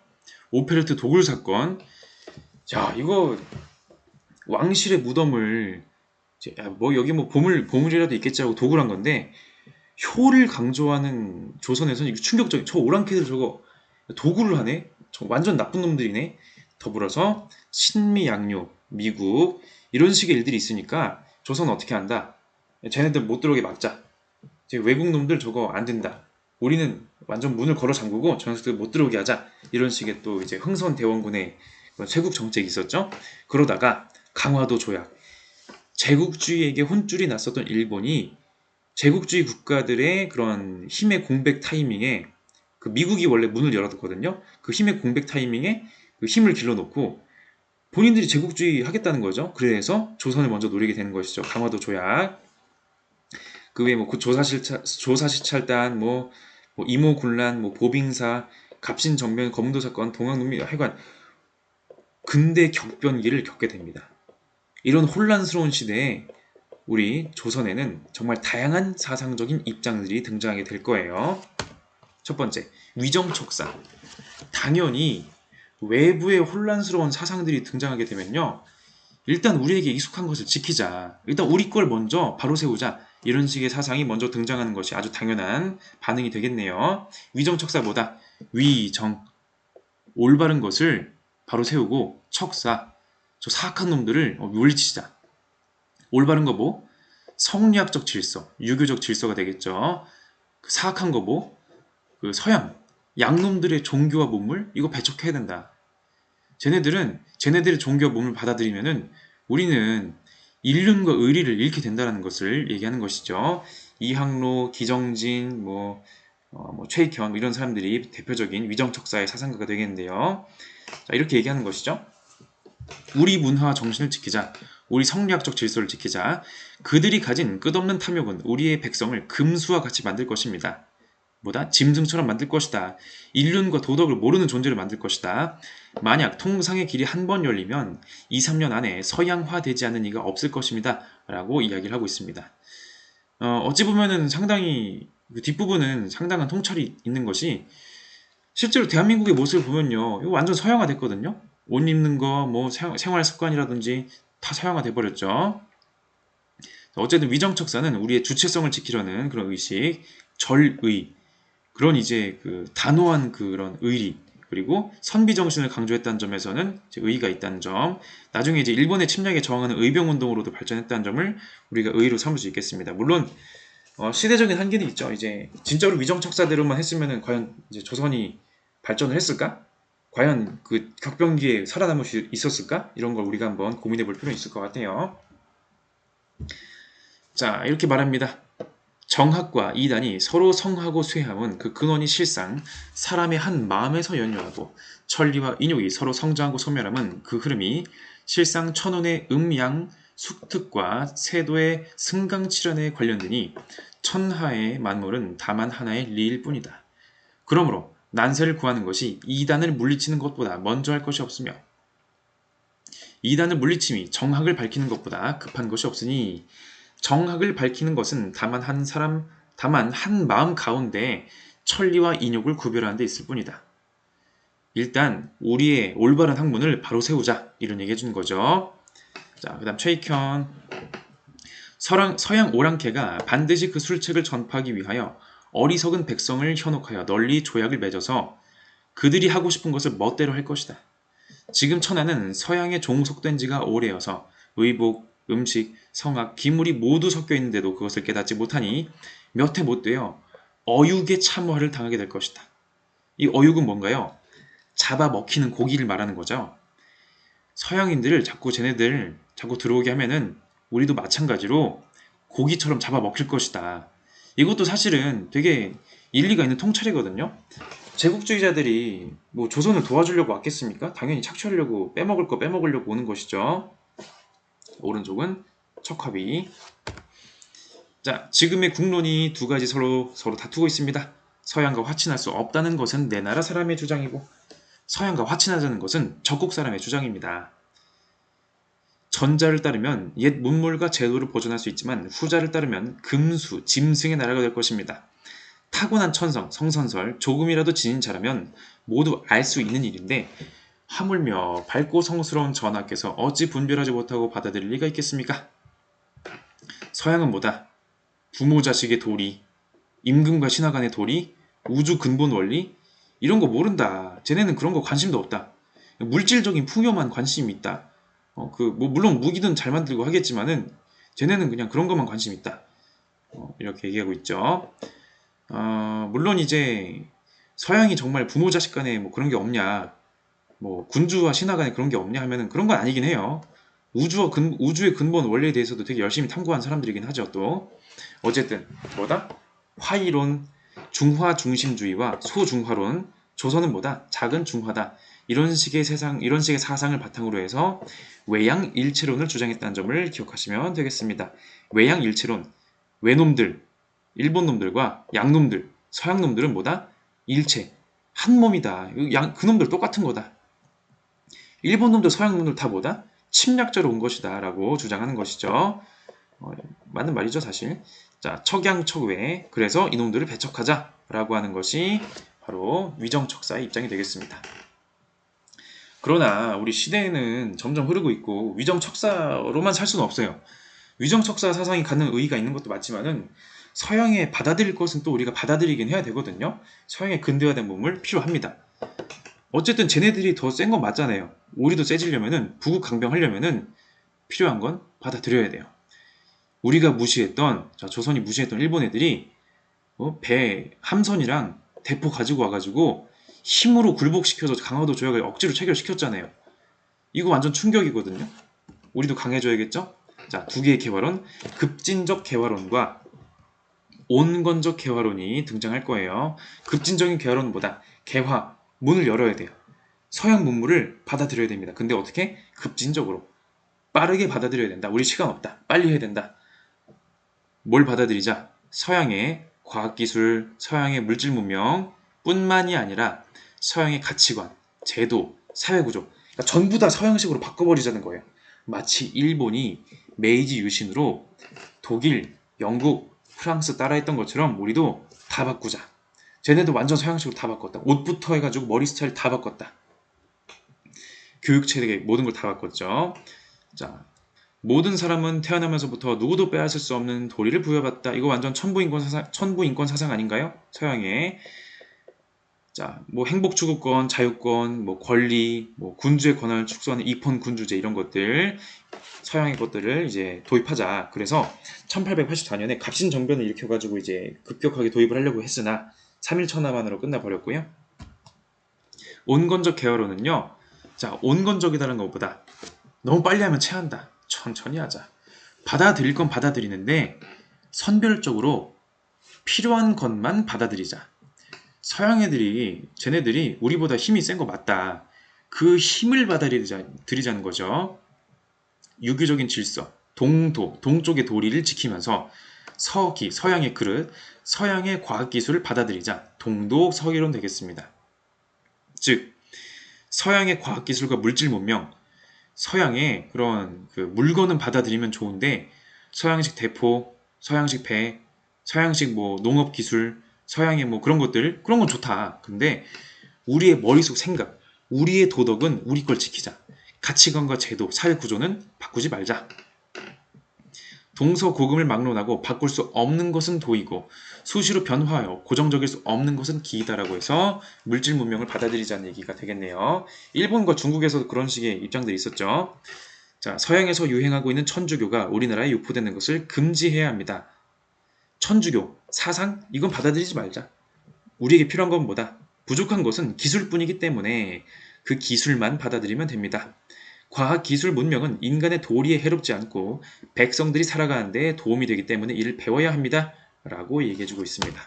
오페르트 도굴 사건. 자, 이거 왕실의 무덤을 여기 보물이라도 있겠지 하고 도굴한 건데 효를 강조하는 조선에서는 이거 충격적인. 저 오랑캐들 저거 도굴을 하네. 저 완전 나쁜 놈들이네. 더불어서 신미 양요, 미국 이런 식의 일들이 있으니까 조선은 어떻게 한다? 쟤네들 못 들어오게 막자. 외국 놈들 저거 안 된다. 우리는 완전 문을 걸어 잠그고 저 녀석들 못 들어오게 하자. 이런 식의 또 이제 흥선대원군의 쇄국 정책이 있었죠. 그러다가 강화도 조약. 제국주의에게 혼쭐이 났었던 일본이 제국주의 국가들의 그런 힘의 공백 타이밍에 그 미국이 원래 문을 열어뒀거든요. 그 힘의 공백 타이밍에 그 힘을 길러놓고 본인들이 제국주의 하겠다는 거죠. 그래서 조선을 먼저 노리게 되는 것이죠. 강화도 조약. 그 외에 조사시찰단, 이모군란, 보빙사, 갑신정변, 검도 사건, 동학농민, 하여간 근대 격변기를 겪게 됩니다. 이런 혼란스러운 시대에 우리 조선에는 정말 다양한 사상적인 입장들이 등장하게 될 거예요. 첫 번째, 위정척사. 당연히 외부의 혼란스러운 사상들이 등장하게 되면요. 일단 우리에게 익숙한 것을 지키자. 일단 우리 걸 먼저 바로 세우자. 이런 식의 사상이 먼저 등장하는 것이 아주 당연한 반응이 되겠네요. 위정척사보다 위정, 올바른 것을 바로 세우고 척사, 저 사악한 놈들을 물리치자. 올바른 거 성리학적 질서, 유교적 질서가 되겠죠. 그 사악한 거 그 서양, 양놈들의 종교와 문물 이거 배척해야 된다. 쟤네들의 종교와 문물 받아들이면은 우리는 인륜과 의리를 잃게 된다는 것을 얘기하는 것이죠. 이항로, 기정진, 최익현 이런 사람들이 대표적인 위정척사의 사상가가 되겠는데요. 자, 이렇게 얘기하는 것이죠. 우리 문화와 정신을 지키자. 우리 성리학적 질서를 지키자. 그들이 가진 끝없는 탐욕은 우리의 백성을 금수와 같이 만들 것입니다. 뭐다? 짐승처럼 만들 것이다. 인륜과 도덕을 모르는 존재를 만들 것이다. 만약 통상의 길이 한 번 열리면 2, 3년 안에 서양화되지 않는 이가 없을 것입니다. 라고 이야기를 하고 있습니다. 어찌 보면은 상당히 그 뒷부분은 상당한 통찰이 있는 것이 실제로 대한민국의 모습을 보면요. 이거 완전 서양화 됐거든요. 옷 입는 거, 뭐 생활 습관이라든지 다 서양화 돼 버렸죠. 어쨌든 위정척사는 우리의 주체성을 지키려는 그런 의식, 절의, 그런 이제 그 단호한 그런 의리, 그리고 선비 정신을 강조했다는 점에서는 이제 의의가 있다는 점, 나중에 이제 일본의 침략에 저항하는 의병 운동으로도 발전했다는 점을 우리가 의의로 삼을 수 있겠습니다. 물론 시대적인 한계는 있죠. 이제 진짜로 위정척사대로만 했으면은 과연 이제 조선이 발전을 했을까? 과연 그 격변기에 살아남을 수 있었을까? 이런 걸 우리가 한번 고민해 볼 필요는 있을 것 같아요. 자, 이렇게 말합니다. 정학과 이단이 서로 성하고 쇠함은 그 근원이 실상 사람의 한 마음에서 연유하고 천리와 인욕이 서로 성장하고 소멸함은 그 흐름이 실상 천운의 음양 숙특과 세도의 승강치련에 관련되니 천하의 만물은 다만 하나의 리일 뿐이다. 그러므로 난세를 구하는 것이 이단을 물리치는 것보다 먼저 할 것이 없으며 이단을 물리침이 정학을 밝히는 것보다 급한 것이 없으니 정학을 밝히는 것은 다만 한 마음 가운데 천리와 인욕을 구별하는 데 있을 뿐이다. 일단 우리의 올바른 학문을 바로 세우자 이런 얘기 해주는 거죠. 자, 그 다음 최익현. 서양 오랑캐가 반드시 그 술책을 전파하기 위하여 어리석은 백성을 현혹하여 널리 조약을 맺어서 그들이 하고 싶은 것을 멋대로 할 것이다. 지금 천하는 서양에 종속된 지가 오래여서 의복, 음식, 성악, 기물이 모두 섞여 있는데도 그것을 깨닫지 못하니 몇 해 못 되어 어육의 참화를 당하게 될 것이다. 이 어육은 뭔가요? 잡아먹히는 고기를 말하는 거죠. 서양인들을 쟤네들 자꾸 들어오게 하면은 우리도 마찬가지로 고기처럼 잡아먹힐 것이다. 이것도 사실은 되게 일리가 있는 통찰이거든요. 제국주의자들이 뭐 조선을 도와주려고 왔겠습니까? 당연히 착취하려고 빼먹을 거 빼먹으려고 오는 것이죠. 오른쪽은 척화비. 자, 지금의 국론이 두 가지 서로 다투고 있습니다. 서양과 화친할 수 없다는 것은 내 나라 사람의 주장이고 서양과 화친하자는 것은 적국 사람의 주장입니다. 전자를 따르면 옛 문물과 제도를 보존할 수 있지만 후자를 따르면 금수, 짐승의 나라가 될 것입니다. 타고난 천성, 성선설, 조금이라도 지닌 자라면 모두 알 수 있는 일인데 하물며 밝고 성스러운 전하께서 어찌 분별하지 못하고 받아들일 리가 있겠습니까? 서양은 뭐다? 부모 자식의 도리, 임금과 신하 간의 도리, 우주 근본 원리 이런 거 모른다. 쟤네는 그런 거 관심도 없다. 물질적인 풍요만 관심이 있다. 뭐 물론 무기든 잘 만들고 하겠지만은 쟤네는 그냥 그런 것만 관심 있다. 이렇게 얘기하고 있죠. 물론 이제 서양이 정말 부모 자식 간에 뭐 그런 게 없냐, 뭐 군주와 신하 간에 그런 게 없냐 하면은 그런 건 아니긴 해요. 우주의 근본 원리에 대해서도 되게 열심히 탐구한 사람들이긴 하죠. 또 어쨌든 뭐다? 화이론, 중화 중심주의와 소중화론, 조선은 뭐다? 작은 중화다. 이런 식의 사상을 바탕으로 해서 외양일체론을 주장했다는 점을 기억하시면 되겠습니다. 외양일체론, 외놈들, 일본 놈들과 양놈들, 서양 놈들은 뭐다? 일체, 한 몸이다. 그놈들 똑같은 거다. 일본 놈들, 서양 놈들 다 뭐다? 침략자로 온 것이다 라고 주장하는 것이죠. 맞는 말이죠 사실. 자, 척양척외, 그래서 이놈들을 배척하자 라고 하는 것이 바로 위정척사의 입장이 되겠습니다. 그러나 우리 시대에는 점점 흐르고 있고 위정척사로만 살 수는 없어요. 위정척사 사상이 갖는 의의가 있는 것도 맞지만은 서양에 받아들일 것은 또 우리가 받아들이긴 해야 되거든요. 서양의 근대화된 몸을 필요합니다. 어쨌든 쟤네들이 더 센 건 맞잖아요. 우리도 세지려면은 부국 강병하려면은 필요한 건 받아들여야 돼요. 우리가 무시했던 조선이 무시했던 일본 애들이 배 함선이랑 대포 가지고 와가지고 힘으로 굴복시켜서 강화도 조약을 억지로 체결시켰잖아요. 이거 완전 충격이거든요. 우리도 강해져야겠죠? 자, 두 개의 개화론, 급진적 개화론과 온건적 개화론이 등장할 거예요. 급진적인 개화론보다 개화, 문을 열어야 돼요. 서양 문물을 받아들여야 됩니다. 근데 어떻게? 급진적으로. 빠르게 받아들여야 된다. 우리 시간 없다. 빨리 해야 된다. 뭘 받아들이자? 서양의 과학기술, 서양의 물질 문명 뿐만이 아니라 서양의 가치관, 제도, 사회구조 그러니까 전부 다 서양식으로 바꿔버리자는 거예요. 마치 일본이 메이지 유신으로 독일, 영국, 프랑스 따라했던 것처럼 우리도 다 바꾸자. 쟤네도 완전 서양식으로 다 바꿨다. 옷부터 해가지고 머리 스타일 다 바꿨다. 교육체계 모든 걸 다 바꿨죠. 자, 모든 사람은 태어나면서부터 누구도 빼앗을 수 없는 도리를 부여받다. 이거 완전 천부인권 사상 아닌가요? 서양의. 자, 뭐 행복 추구권, 자유권, 뭐 권리, 뭐 군주의 권한을 축소하는 입헌 군주제 이런 것들 서양의 것들을 이제 도입하자. 그래서 1884년에 갑신정변을 일으켜가지고 이제 급격하게 도입을 하려고 했으나 3일 천하만으로 끝나버렸고요. 온건적 개화론은요. 자, 온건적이라는 것보다 너무 빨리 하면 체한다. 천천히 하자. 받아들일 건 받아들이는데 선별적으로 필요한 것만 받아들이자. 서양 애들이 쟤네들이 우리보다 힘이 센 거 맞다. 그 힘을 받아들이자는 거죠. 유교적인 질서, 동쪽의 도리를 지키면서 서양의 그릇, 서양의 과학기술을 받아들이자. 동독 서기론 되겠습니다. 즉 서양의 과학기술과 물질 문명, 서양의 그런 그 물건은 받아들이면 좋은데 서양식 대포, 서양식 배, 서양식 뭐 농업기술, 서양의 뭐 그런 것들, 그런 건 좋다. 근데 우리의 머릿속 생각, 우리의 도덕은 우리 걸 지키자. 가치관과 제도, 사회구조는 바꾸지 말자. 동서고금을 막론하고 바꿀 수 없는 것은 도이고 수시로 변화하여 고정적일 수 없는 것은 기이다라고 해서 물질 문명을 받아들이자는 얘기가 되겠네요. 일본과 중국에서도 그런 식의 입장들이 있었죠. 자, 서양에서 유행하고 있는 천주교가 우리나라에 유포되는 것을 금지해야 합니다. 천주교, 사상? 이건 받아들이지 말자. 우리에게 필요한 건 뭐다? 부족한 것은 기술뿐이기 때문에 그 기술만 받아들이면 됩니다. 과학, 기술, 문명은 인간의 도리에 해롭지 않고 백성들이 살아가는 데 도움이 되기 때문에 이를 배워야 합니다. 라고 얘기해주고 있습니다.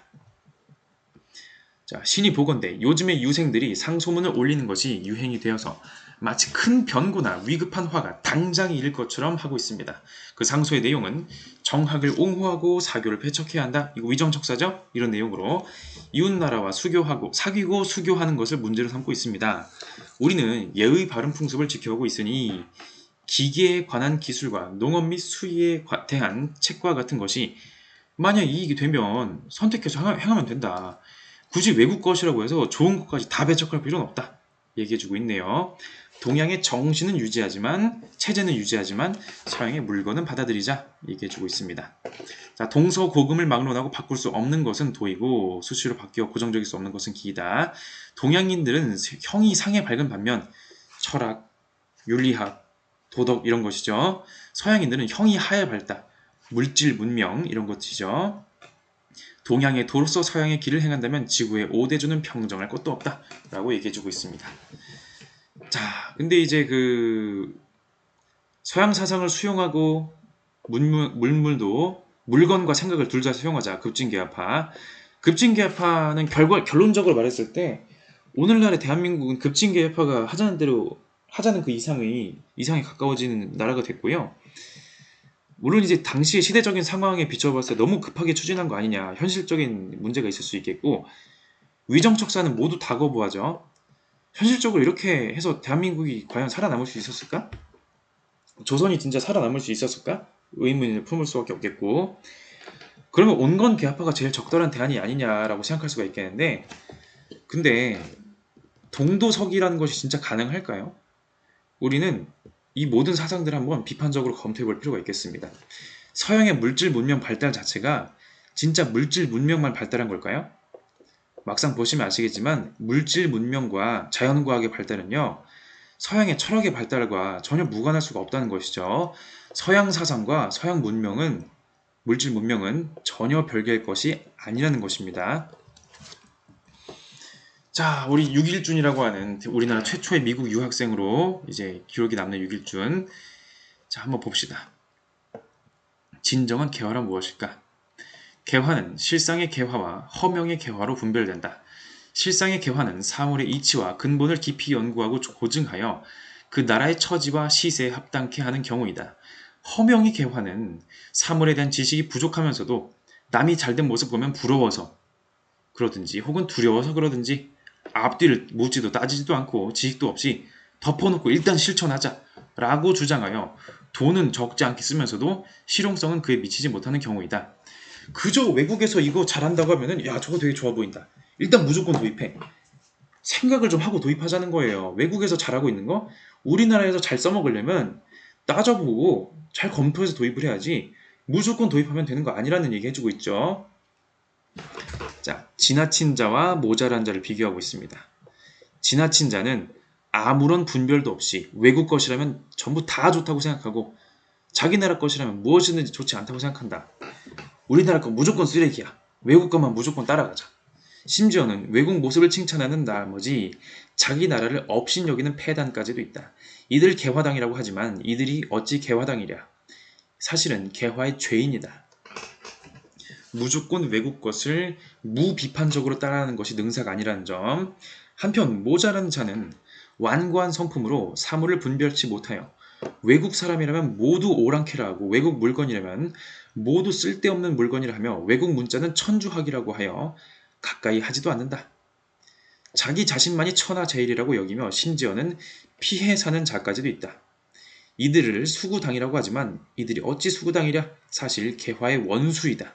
자, 신이 보건대 요즘의 유생들이 상소문을 올리는 것이 유행이 되어서 마치 큰 변고나 위급한 화가 당장 일 것처럼 하고 있습니다. 그 상소의 내용은 정학을 옹호하고 사교를 배척해야 한다. 이거 위정척사죠? 이런 내용으로 이웃나라와 사귀고 수교하는 것을 문제로 삼고 있습니다. 우리는 예의 바른 풍습을 지켜오고 있으니 기계에 관한 기술과 농업 및 수의에 대한 책과 같은 것이 만약 이익이 되면 선택해서 행하면 된다. 굳이 외국 것이라고 해서 좋은 것까지 다 배척할 필요는 없다. 얘기해주고 있네요. 동양의 정신은 유지하지만 체제는 유지하지만 서양의 물건은 받아들이자 얘기해주고 있습니다. 자, 동서고금을 막론하고 바꿀 수 없는 것은 도이고 수시로 바뀌어 고정적일 수 없는 것은 기이다. 동양인들은 형이 상에 밝은 반면 철학, 윤리학, 도덕 이런 것이죠. 서양인들은 형이 하에 밝다. 물질, 문명 이런 것이죠. 동양의 도로서 서양의 길을 행한다면 지구의 5대주는 평정할 것도 없다 라고 얘기해주고 있습니다. 자, 근데 이제 그 서양 사상을 수용하고 물건과 생각을 둘 다 수용하자. 급진계합파. 급진계합파는 결론적으로 말했을 때 오늘날의 대한민국은 급진계합파가 하자는 대로 하자는 그 이상에 가까워지는 나라가 됐고요. 물론 이제 당시의 시대적인 상황에 비춰봤을 때 너무 급하게 추진한 거 아니냐, 현실적인 문제가 있을 수 있겠고, 위정척사는 모두 다 거부하죠. 현실적으로 이렇게 해서 대한민국이 과연 살아남을 수 있었을까? 조선이 진짜 살아남을 수 있었을까? 의문을 품을 수밖에 없겠고, 그러면 온건 개화파가 제일 적절한 대안이 아니냐라고 생각할 수가 있겠는데, 근데 동도서기라는 것이 진짜 가능할까요? 우리는 이 모든 사상들을 한번 비판적으로 검토해 볼 필요가 있겠습니다. 서양의 물질 문명 발달 자체가 진짜 물질 문명만 발달한 걸까요? 막상 보시면 아시겠지만 물질 문명과 자연과학의 발달은요, 서양의 철학의 발달과 전혀 무관할 수가 없다는 것이죠. 서양 사상과 서양 문명은, 물질 문명은 전혀 별개의 것이 아니라는 것입니다. 자, 우리 육일준이라고 하는 우리나라 최초의 미국 유학생으로 이제 기록이 남는 육일준. 자, 한번 봅시다. 진정한 개화란 무엇일까? 개화는 실상의 개화와 허명의 개화로 분별된다. 실상의 개화는 사물의 이치와 근본을 깊이 연구하고 고증하여 그 나라의 처지와 시세에 합당케 하는 경우이다. 허명의 개화는 사물에 대한 지식이 부족하면서도 남이 잘된 모습 보면 부러워서 그러든지 혹은 두려워서 그러든지 앞뒤를 묻지도 따지지도 않고 지식도 없이 덮어놓고 일단 실천하자 라고 주장하여 돈은 적지 않게 쓰면서도 실용성은 그에 미치지 못하는 경우이다. 그저 외국에서 이거 잘한다고 하면은 야 저거 되게 좋아 보인다. 일단 무조건 도입해. 생각을 좀 하고 도입하자는 거예요. 외국에서 잘하고 있는 거 우리나라에서 잘 써먹으려면 따져보고 잘 검토해서 도입을 해야지 무조건 도입하면 되는 거 아니라는 얘기 해주고 있죠. 자, 지나친 자와 모자란 자를 비교하고 있습니다. 지나친 자는 아무런 분별도 없이 외국 것이라면 전부 다 좋다고 생각하고 자기 나라 것이라면 무엇이든지 좋지 않다고 생각한다. 우리나라 거 무조건 쓰레기야. 외국 것만 무조건 따라가자. 심지어는 외국 모습을 칭찬하는 나머지 자기 나라를 업신여기는 패단까지도 있다. 이들 개화당이라고 하지만 이들이 어찌 개화당이랴. 사실은 개화의 죄인이다. 무조건 외국 것을 무비판적으로 따라하는 것이 능사가 아니라는 점. 한편 모자란 자는 완고한 성품으로 사물을 분별치 못하여 외국 사람이라면 모두 오랑캐라 하고 외국 물건이라면 모두 쓸데없는 물건이라 하며 외국 문자는 천주학이라고 하여 가까이 하지도 않는다. 자기 자신만이 천하제일이라고 여기며 심지어는 피해 사는 자까지도 있다. 이들을 수구당이라고 하지만 이들이 어찌 수구당이랴? 사실 개화의 원수이다.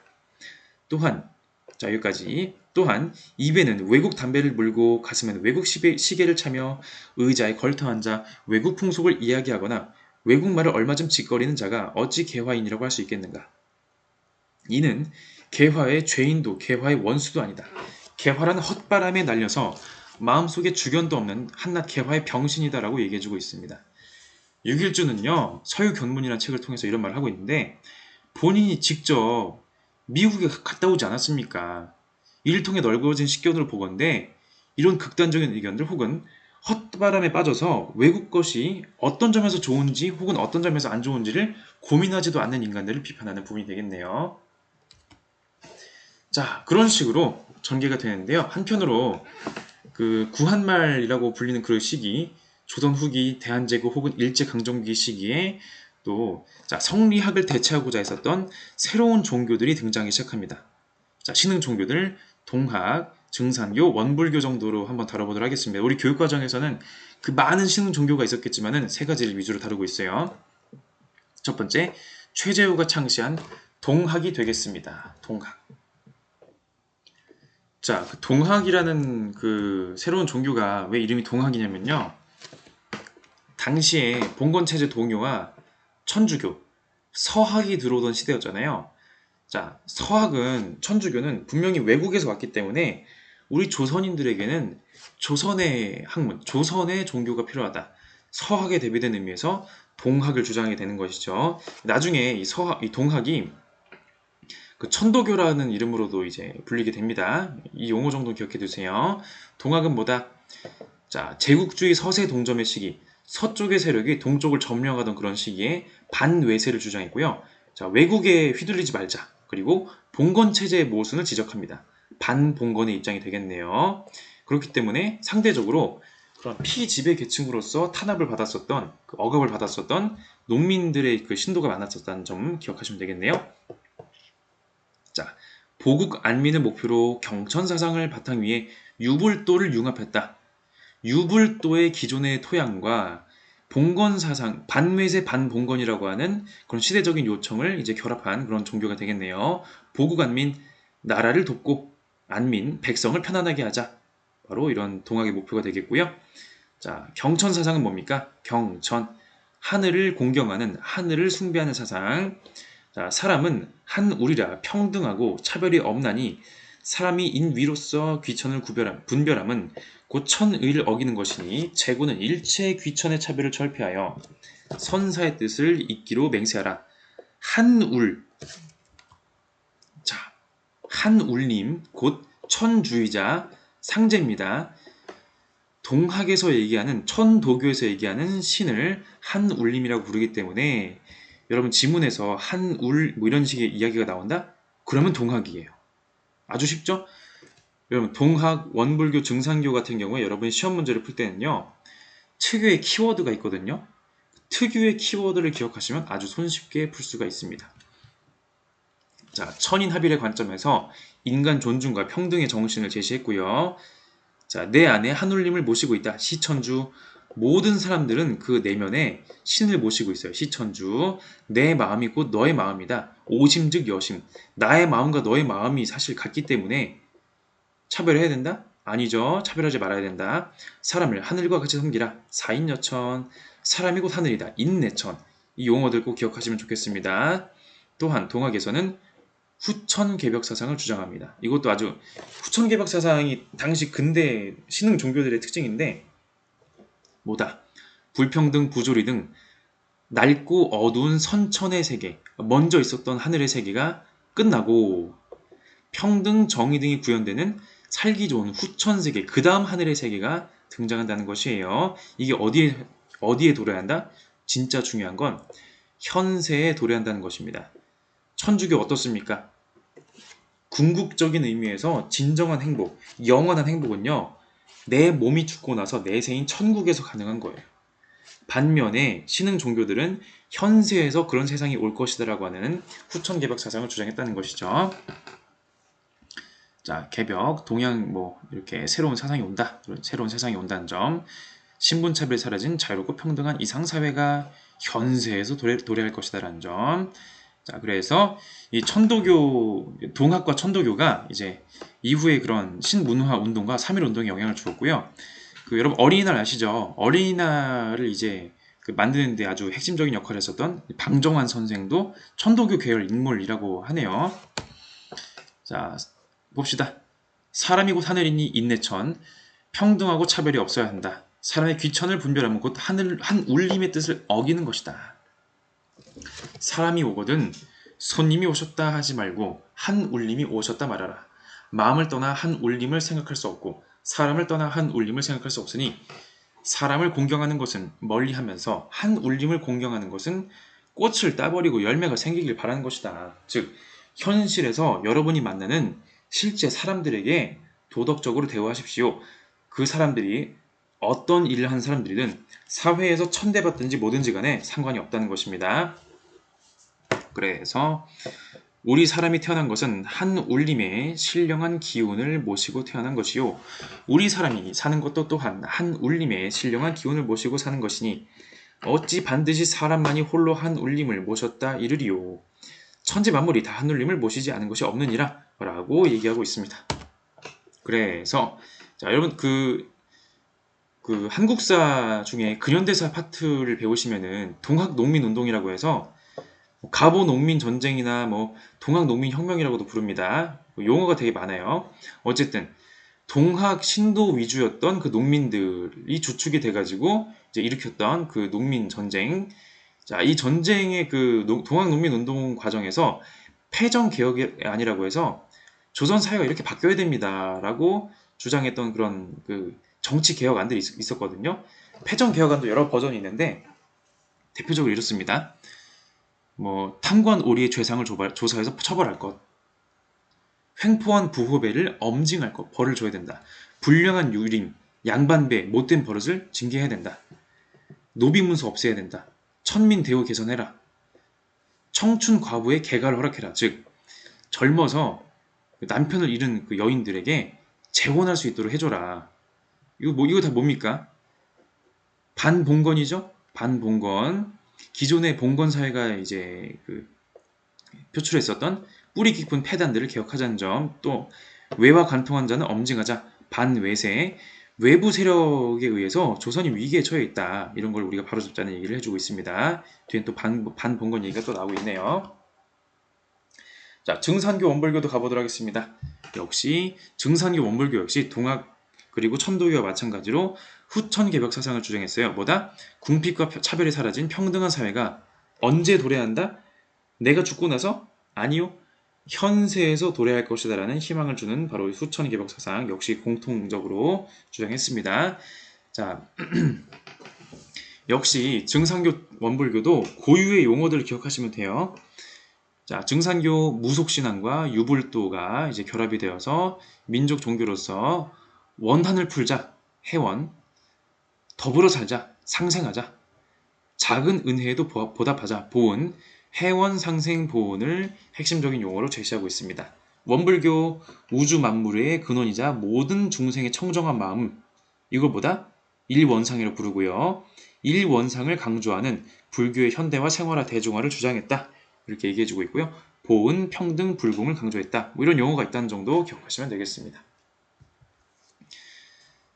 또한 자 여기까지. 또한 입에는 외국 담배를 물고 가슴에는 외국 시계를 차며 의자에 걸터 앉아 외국 풍속을 이야기하거나 외국말을 얼마 좀 짓거리는 자가 어찌 개화인이라고 할 수 있겠는가. 이는 개화의 죄인도 개화의 원수도 아니다. 개화란 헛바람에 날려서 마음속에 주견도 없는 한낱 개화의 병신이다라고 얘기해주고 있습니다. 육일주는요 서유견문이라는 책을 통해서 이런 말을 하고 있는데 본인이 직접 미국에 갔다 오지 않았습니까? 이를 통해 넓어진 식견으로 보건대 이런 극단적인 의견들 혹은 헛바람에 빠져서 외국 것이 어떤 점에서 좋은지 혹은 어떤 점에서 안 좋은지를 고민하지도 않는 인간들을 비판하는 부분이 되겠네요. 자, 그런 식으로 전개가 되는데요. 한편으로 그 구한말이라고 불리는 그 시기, 조선 후기, 대한제국 혹은 일제강점기 시기에 또 성리학을 대체하고자 했었던 새로운 종교들이 등장하기 시작합니다. 자, 신흥 종교들, 동학, 증산교, 원불교 정도로 한번 다뤄보도록 하겠습니다. 우리 교육과정에서는 그 많은 신흥 종교가 있었겠지만은 세 가지를 위주로 다루고 있어요. 첫 번째, 최재우가 창시한 동학이 되겠습니다. 동학. 자, 그 동학이라는 그 새로운 종교가 왜 이름이 동학이냐면요. 당시에 봉건체제 동요와 천주교, 서학이 들어오던 시대였잖아요. 자, 서학은 천주교는 분명히 외국에서 왔기 때문에 우리 조선인들에게는 조선의 학문, 조선의 종교가 필요하다. 서학에 대비된 의미에서 동학을 주장하게 되는 것이죠. 나중에 이 동학이 그 천도교라는 이름으로도 이제 불리게 됩니다. 이 용어 정도 기억해 두세요. 동학은 뭐다? 자, 제국주의 서세 동점의 시기, 서쪽의 세력이 동쪽을 점령하던 그런 시기에 반외세를 주장했고요. 자, 외국에 휘둘리지 말자. 그리고 봉건 체제의 모순을 지적합니다. 반봉건의 입장이 되겠네요. 그렇기 때문에 상대적으로 그런 피지배 계층으로서 탄압을 받았었던, 억압을 받았었던 농민들의 그 신도가 많았었다는 점 기억하시면 되겠네요. 자, 보국 안민을 목표로 경천 사상을 바탕 위에 유불도를 융합했다. 유불도의 기존의 토양과 봉건 사상, 반외세 반봉건이라고 하는 그런 시대적인 요청을 이제 결합한 그런 종교가 되겠네요. 보국 안민, 나라를 돕고 안민, 백성을 편안하게 하자. 바로 이런 동학의 목표가 되겠고요. 자, 경천 사상은 뭡니까? 경천, 하늘을 공경하는, 하늘을 숭배하는 사상. 자, 사람은 한 우리라 평등하고 차별이 없나니 사람이 인위로서 귀천을 분별함은 곧 천의를 어기는 것이니 재고는 일체 귀천의 차별을 철폐하여 선사의 뜻을 잇기로 맹세하라. 한울, 자, 한울님 곧 천주의자 상제입니다. 동학에서 얘기하는 천도교에서 얘기하는 신을 한울님이라고 부르기 때문에 여러분 지문에서 한울 뭐 이런 식의 이야기가 나온다? 그러면 동학이에요. 아주 쉽죠? 여러분 동학, 원불교, 증산교 같은 경우에 여러분이 시험 문제를 풀 때는요. 특유의 키워드가 있거든요. 특유의 키워드를 기억하시면 아주 손쉽게 풀 수가 있습니다. 자, 천인합일의 관점에서 인간 존중과 평등의 정신을 제시했고요. 자, 내 안에 한울림을 모시고 있다. 시천주. 모든 사람들은 그 내면에 신을 모시고 있어요. 시천주. 내 마음이 곧 너의 마음이다. 오심즉 여심. 나의 마음과 너의 마음이 사실 같기 때문에 차별해야 된다? 아니죠. 차별하지 말아야 된다. 사람을 하늘과 같이 섬기라. 사인여천. 사람이 곧 하늘이다. 인내천. 이 용어들 꼭 기억하시면 좋겠습니다. 또한 동학에서는 후천개벽 사상을 주장합니다. 이것도 아주 후천개벽 사상이 당시 근대 신흥 종교들의 특징인데 뭐다? 불평등, 부조리 등 낡고 어두운 선천의 세계, 먼저 있었던 하늘의 세계가 끝나고 평등, 정의 등이 구현되는 살기 좋은 후천 세계, 그 다음 하늘의 세계가 등장한다는 것이에요. 이게 어디에 도래야 한다? 진짜 중요한 건 현세에 도래한다는 것입니다. 천주교 어떻습니까? 궁극적인 의미에서 진정한 행복, 영원한 행복은요, 내 몸이 죽고 나서 내세인 천국에서 가능한 거예요. 반면에 신흥 종교들은 현세에서 그런 세상이 올 것이다라고 하는 후천개벽 사상을 주장했다는 것이죠. 자, 개벽, 동양 이렇게 새로운 사상이 온다, 새로운 세상이 온다는 점, 신분차별이 사라진 자유롭고 평등한 이상사회가 현세에서 도래할 것이다라는 점. 자, 그래서 이 천도교, 동학과 천도교가 이제 이후에 그런 신문화 운동과 3.1 운동에 영향을 주었고요. 여러분 어린이날 아시죠? 어린이날을 이제 만드는 데 아주 핵심적인 역할을 했었던 방정환 선생도 천도교 계열 인물이라고 하네요. 자, 봅시다. 사람이 곧 하늘이니 인내천. 평등하고 차별이 없어야 한다. 사람의 귀천을 분별하면 곧 한 울림의 뜻을 어기는 것이다. 사람이 오거든 손님이 오셨다 하지 말고 한 울림이 오셨다 말하라. 마음을 떠나 한 울림을 생각할 수 없고 사람을 떠나 한 울림을 생각할 수 없으니 사람을 공경하는 것은 멀리하면서 한 울림을 공경하는 것은 꽃을 따버리고 열매가 생기길 바라는 것이다. 즉 현실에서 여러분이 만나는 실제 사람들에게 도덕적으로 대우하십시오. 그 사람들이 어떤 일을 하는 사람들이든 사회에서 천대받든지 뭐든지 간에 상관이 없다는 것입니다. 그래서 우리 사람이 태어난 것은 한 울림의 신령한 기운을 모시고 태어난 것이요. 우리 사람이 사는 것도 또한 한 울림의 신령한 기운을 모시고 사는 것이니 어찌 반드시 사람만이 홀로 한 울림을 모셨다 이르리요. 천지 만물이 다 한 울림을 모시지 않은 것이 없느니라 라고 얘기하고 있습니다. 그래서 자, 여러분 그 한국사 중에 근현대사 파트를 배우시면은 동학농민운동이라고 해서 가보농민전쟁이나 동학농민혁명이라고도 부릅니다. 용어가 되게 많아요. 어쨌든 동학 신도 위주였던 그 농민들이 주축이 돼가지고 이제 일으켰던 그 농민전쟁. 자, 이 전쟁의 그 동학농민운동 과정에서 패전개혁이 아니라고 해서 조선 사회가 이렇게 바뀌어야 됩니다라고 주장했던 그런 그 정치 개혁안들이 있었거든요. 패전개혁안도 여러 버전이 있는데 대표적으로 이렇습니다. 탐관 오리의 죄상을 조사해서 처벌할 것, 횡포한 부호배를 엄징할 것, 벌을 줘야 된다. 불량한 유림, 양반배, 못된 버릇을 징계해야 된다. 노비문서 없애야 된다. 천민 대우 개선해라. 청춘 과부의 개가를 허락해라. 즉 젊어서 남편을 잃은 그 여인들에게 재혼할 수 있도록 해줘라. 이거 다 뭡니까? 반봉건이죠? 반봉건. 기존의 봉건 사회가 이제 표출했었던 뿌리 깊은 폐단들을 개혁하자는 점, 또 외와 관통한 자는 엄징하자. 반외세, 외부 세력에 의해서 조선이 위기에 처해 있다. 이런 걸 우리가 바로잡자는 얘기를 해주고 있습니다. 뒤엔 또 반봉건 얘기가 또 나오고 있네요. 자, 증산교 원불교도 가보도록 하겠습니다. 역시 증산교 원불교 역시 동학 그리고 천도교와 마찬가지로 후천개벽 사상을 주장했어요. 뭐다? 궁핍과 차별이 사라진 평등한 사회가 언제 도래한다? 내가 죽고 나서? 아니요. 현세에서 도래할 것이다 라는 희망을 주는 바로 후천개벽 사상 역시 공통적으로 주장했습니다. 자, 역시 증산교 원불교도 고유의 용어들을 기억하시면 돼요. 자, 증산교 무속신앙과 유불도가 이제 결합이 되어서 민족 종교로서 원한을 풀자, 해원, 더불어 살자, 상생하자, 작은 은혜에도 보답하자, 보은, 해원 상생 보훈을 핵심적인 용어로 제시하고 있습니다. 원불교 우주 만물의 근원이자 모든 중생의 청정한 마음, 이걸 보다 일원상이라고 부르고요. 일원상을 강조하는 불교의 현대화, 생활화, 대중화를 주장했다. 이렇게 얘기해주고 있고요. 보은, 평등, 불공을 강조했다. 뭐 이런 용어가 있다는 정도 기억하시면 되겠습니다.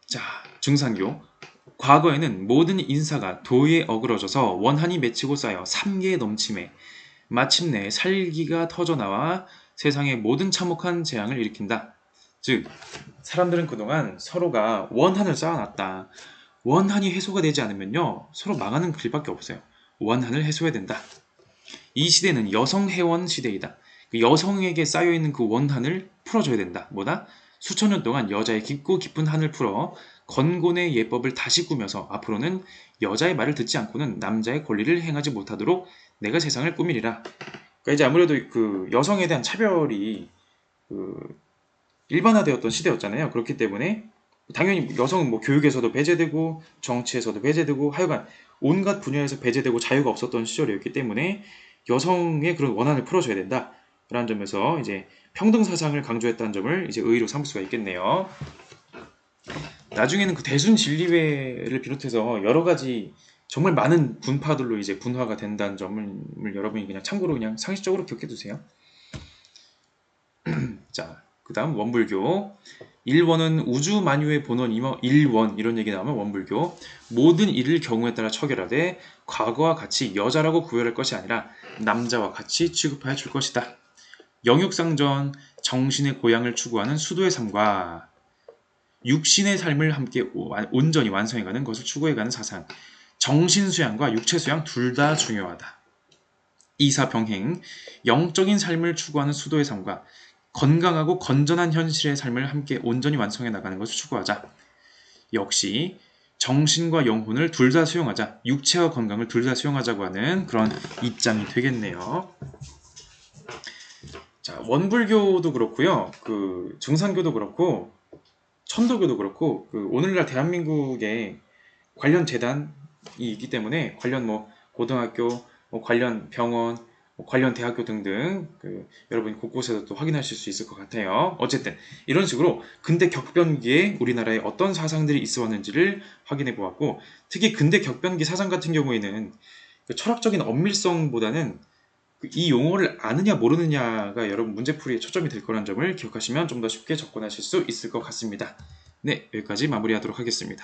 자, 증산교. 과거에는 모든 인사가 도에 어그러져서 원한이 맺히고 쌓여 삼계에 넘침에 마침내 살기가 터져나와 세상의 모든 참혹한 재앙을 일으킨다. 즉, 사람들은 그동안 서로가 원한을 쌓아놨다. 원한이 해소가 되지 않으면요, 서로 망하는 길밖에 없어요. 원한을 해소해야 된다. 이 시대는 여성 해원 시대이다. 그 여성에게 쌓여있는 그 원한을 풀어줘야 된다. 뭐다? 수천 년 동안 여자의 깊고 깊은 한을 풀어 건곤의 예법을 다시 꾸며서 앞으로는 여자의 말을 듣지 않고는 남자의 권리를 행하지 못하도록 내가 세상을 꾸미리라. 그러니까 이제 아무래도 그 여성에 대한 차별이 그 일반화되었던 시대였잖아요. 그렇기 때문에 당연히 여성은 뭐 교육에서도 배제되고 정치에서도 배제되고 하여간 온갖 분야에서 배제되고 자유가 없었던 시절이었기 때문에 여성의 그런 원한을 풀어줘야 된다라는 점에서 이제 평등 사상을 강조했다는 점을 이제 의의로 삼을 수가 있겠네요. 나중에는 그 대순 진리회를 비롯해서 여러 가지 정말 많은 분파들로 이제 분화가 된다는 점을 여러분이 그냥 참고로 그냥 상식적으로 기억해 두세요. 자, 그 다음 원불교. 일원은 우주 만유의 본원이며 일원 이런 얘기 나오면 원불교. 모든 일을 경우에 따라 처결하되 과거와 같이 여자라고 구별할 것이 아니라 남자와 같이 취급하여 줄 것이다. 영육상전, 정신의 고향을 추구하는 수도의 삶과 육신의 삶을 함께 온전히 완성해가는 것을 추구해가는 사상. 정신수양과 육체수양 둘 다 중요하다. 이사병행, 영적인 삶을 추구하는 수도의 삶과 건강하고 건전한 현실의 삶을 함께 온전히 완성해 나가는 것을 추구하자. 역시 정신과 영혼을 둘 다 수용하자. 육체와 건강을 둘 다 수용하자고 하는 그런 입장이 되겠네요. 자, 원불교도 그렇고요. 그 증산교도 그렇고 천도교도 그렇고 그 오늘날 대한민국에 관련 재단이 있기 때문에 관련 뭐 고등학교, 뭐 관련 병원, 뭐 관련 대학교 등등 그 여러분이 곳곳에서 또 확인하실 수 있을 것 같아요. 어쨌든 이런 식으로 근대 격변기에 우리나라에 어떤 사상들이 있어 왔는지를 확인해 보았고 특히 근대 격변기 사상 같은 경우에는 그 철학적인 엄밀성보다는 이 용어를 아느냐 모르느냐가 여러분 문제풀이에 초점이 될 거라는 점을 기억하시면 좀 더 쉽게 접근하실 수 있을 것 같습니다. 네, 여기까지 마무리하도록 하겠습니다.